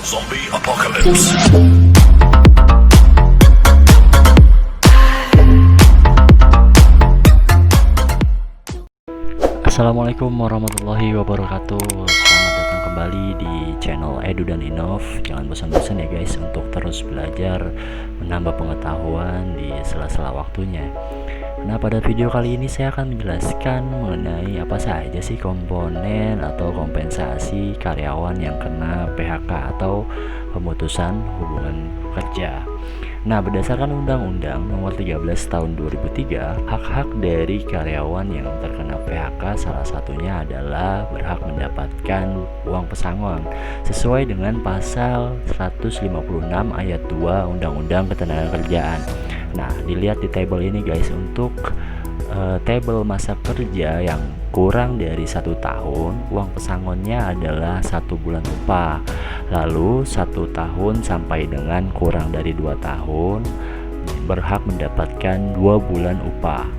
Zombie Apocalypse. Assalamualaikum warahmatullahi wabarakatuh. Selamat datang kembali di channel Edu dan Inov. Jangan bosan-bosan ya guys untuk terus belajar, menambah pengetahuan di sela-sela waktunya. Nah, pada video kali ini saya akan menjelaskan mengenai apa saja sih komponen atau kompensasi karyawan yang kena PHK atau pemutusan hubungan kerja. Nah, berdasarkan Undang-Undang Nomor 13 Tahun 2003, hak-hak dari karyawan yang terkena PHK salah satunya adalah berhak mendapatkan uang pesangon sesuai dengan pasal 156 ayat 2 Undang-Undang Ketenagakerjaan. Nah, dilihat di tabel ini guys, untuk tabel masa kerja yang kurang dari 1 tahun, uang pesangonnya adalah 1 bulan upah. Lalu 1 tahun sampai dengan kurang dari 2 tahun berhak mendapatkan 2 bulan upah.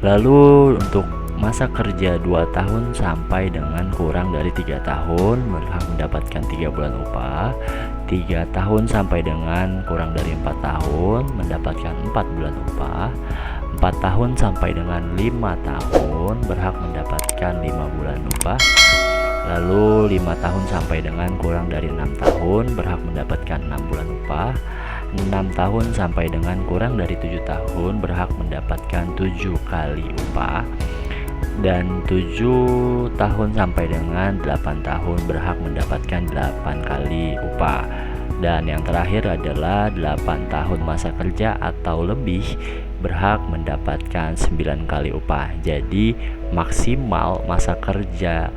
Lalu untuk masa kerja 2 tahun sampai dengan kurang dari 3 tahun berhak mendapatkan 3 bulan upah. 3 tahun sampai dengan kurang dari 4 tahun mendapatkan 4 bulan upah. 4 tahun sampai dengan 5 tahun berhak mendapatkan 5 bulan upah. Lalu 5 tahun sampai dengan kurang dari 6 tahun berhak mendapatkan 6 bulan upah. 6 tahun sampai dengan kurang dari 7 tahun berhak mendapatkan 7 kali upah. Dan 7 tahun sampai dengan 8 tahun berhak mendapatkan 8 kali upah. Dan yang terakhir adalah 8 tahun masa kerja atau lebih berhak mendapatkan 9 kali upah. Jadi maksimal masa kerja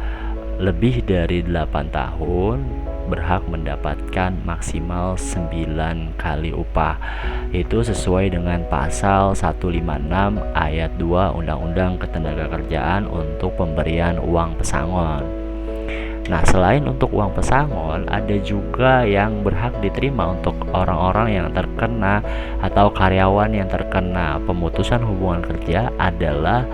lebih dari 8 tahun berhak mendapatkan maksimal 9 kali upah. Itu sesuai dengan pasal 156 ayat 2 Undang-Undang Ketenagakerjaan untuk pemberian uang pesangon. Nah, selain untuk uang pesangon, ada juga yang berhak diterima untuk orang-orang yang terkena atau karyawan yang terkena pemutusan hubungan kerja adalah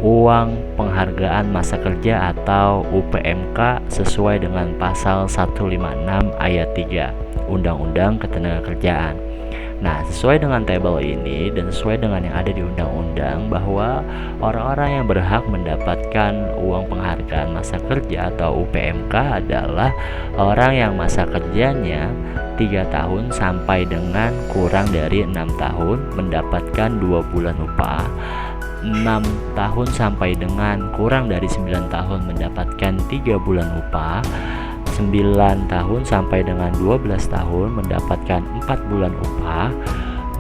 uang penghargaan masa kerja atau UPMK sesuai dengan pasal 156 ayat 3 Undang-Undang Ketenagakerjaan. Nah, sesuai dengan tabel ini dan sesuai dengan yang ada di undang-undang, bahwa orang-orang yang berhak mendapatkan uang penghargaan masa kerja atau UPMK adalah orang yang masa kerjanya 3 tahun sampai dengan kurang dari 6 tahun mendapatkan 2 bulan upah. 6 tahun sampai dengan kurang dari 9 tahun mendapatkan 3 bulan upah. 9 tahun sampai dengan 12 tahun mendapatkan 4 bulan upah.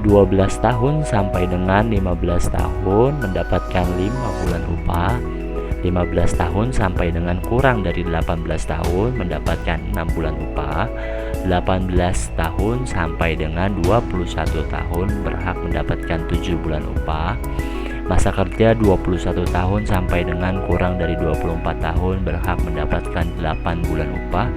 12 tahun sampai dengan 15 tahun mendapatkan 5 bulan upah. 15 tahun sampai dengan kurang dari 18 tahun mendapatkan 6 bulan upah. 18 tahun sampai dengan 21 tahun berhak mendapatkan 7 bulan upah. Masa kerja 21 tahun sampai dengan kurang dari 24 tahun berhak mendapatkan 8 bulan upah.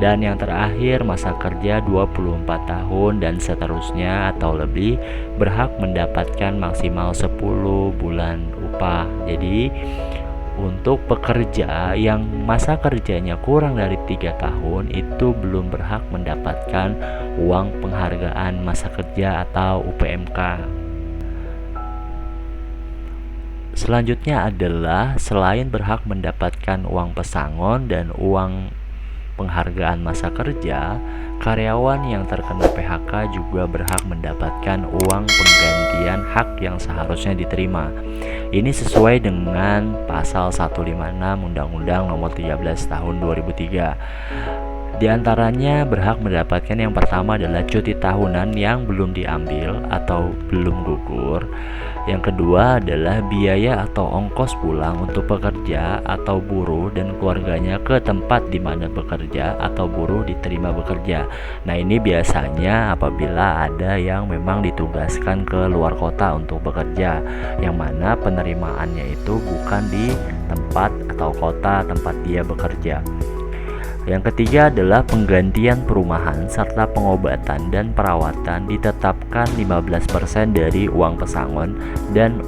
Dan yang terakhir, masa kerja 24 tahun dan seterusnya atau lebih berhak mendapatkan maksimal 10 bulan upah. Jadi untuk pekerja yang masa kerjanya kurang dari 3 tahun itu belum berhak mendapatkan uang penghargaan masa kerja atau UPMK. Selanjutnya adalah selain berhak mendapatkan uang pesangon dan uang penghargaan masa kerja, karyawan yang terkena PHK juga berhak mendapatkan uang penggantian hak yang seharusnya diterima. Ini sesuai dengan pasal 156 Undang-Undang Nomor 13 Tahun 2003. Di antaranya berhak mendapatkan yang pertama adalah cuti tahunan yang belum diambil atau belum gugur. Yang kedua adalah biaya atau ongkos pulang untuk pekerja atau buruh dan keluarganya ke tempat di mana bekerja atau buruh diterima bekerja. Nah, ini biasanya apabila ada yang memang ditugaskan ke luar kota untuk bekerja, yang mana penerimaannya itu bukan di tempat atau kota tempat dia bekerja. Yang ketiga adalah penggantian perumahan serta pengobatan dan perawatan ditetapkan 15% dari uang pesangon dan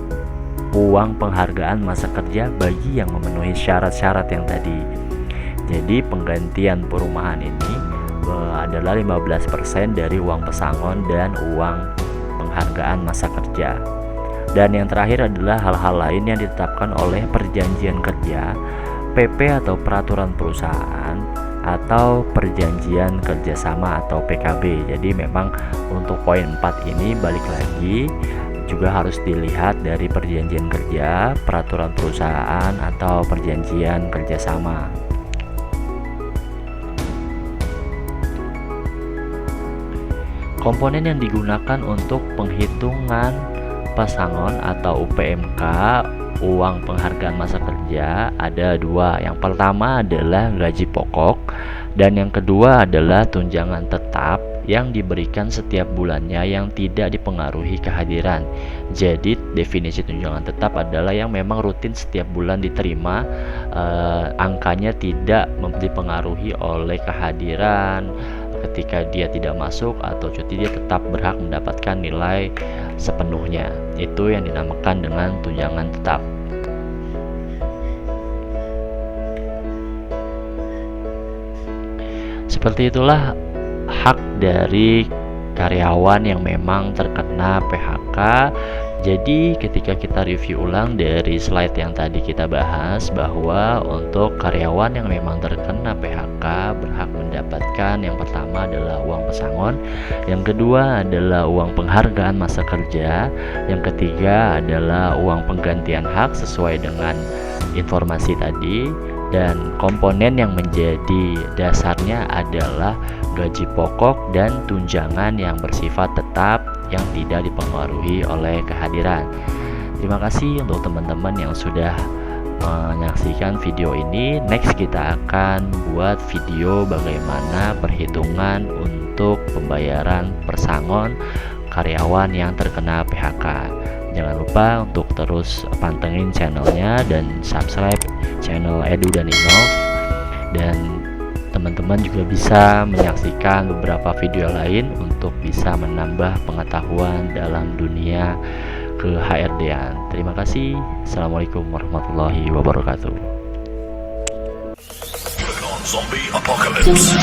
uang penghargaan masa kerja bagi yang memenuhi syarat-syarat yang tadi. Jadi penggantian perumahan ini adalah 15% dari uang pesangon dan uang penghargaan masa kerja. Dan yang terakhir adalah hal-hal lain yang ditetapkan oleh perjanjian kerja, PP atau peraturan perusahaan, atau perjanjian kerjasama atau PKB. Jadi memang untuk poin 4 ini balik lagi juga harus dilihat dari perjanjian kerja, peraturan perusahaan, atau perjanjian kerjasama. Komponen yang digunakan untuk penghitungan pesangon atau UPMK, uang penghargaan masa kerja, ada dua. Yang pertama adalah gaji pokok, dan yang kedua adalah tunjangan tetap yang diberikan setiap bulannya yang tidak dipengaruhi kehadiran. Jadi definisi tunjangan tetap adalah yang memang rutin setiap bulan diterima, angkanya tidak dipengaruhi oleh kehadiran. Ketika dia tidak masuk atau cuti, dia tetap berhak mendapatkan nilai sepenuhnya. Itu yang dinamakan dengan tunjangan tetap. Seperti itulah hak dari karyawan yang memang terkena PHK. Jadi ketika kita review ulang dari slide yang tadi kita bahas, bahwa untuk karyawan yang memang terkena PHK berhak mendapatkan, yang pertama adalah uang pesangon, yang kedua adalah uang penghargaan masa kerja, yang ketiga adalah uang penggantian hak sesuai dengan informasi tadi, dan komponen yang menjadi dasarnya adalah gaji pokok dan tunjangan yang bersifat tetap yang tidak dipengaruhi oleh kehadiran. Terima kasih untuk teman-teman yang sudah menyaksikan video ini. Next kita akan buat video bagaimana perhitungan untuk pembayaran pesangon karyawan yang terkena PHK. Jangan lupa untuk terus pantengin channelnya dan subscribe channel Edu dan Innov, dan teman-teman juga bisa menyaksikan beberapa video lain untuk bisa menambah pengetahuan dalam dunia ke-HRD-an. Terima kasih. Assalamualaikum warahmatullahi wabarakatuh. Zombie apocalypse.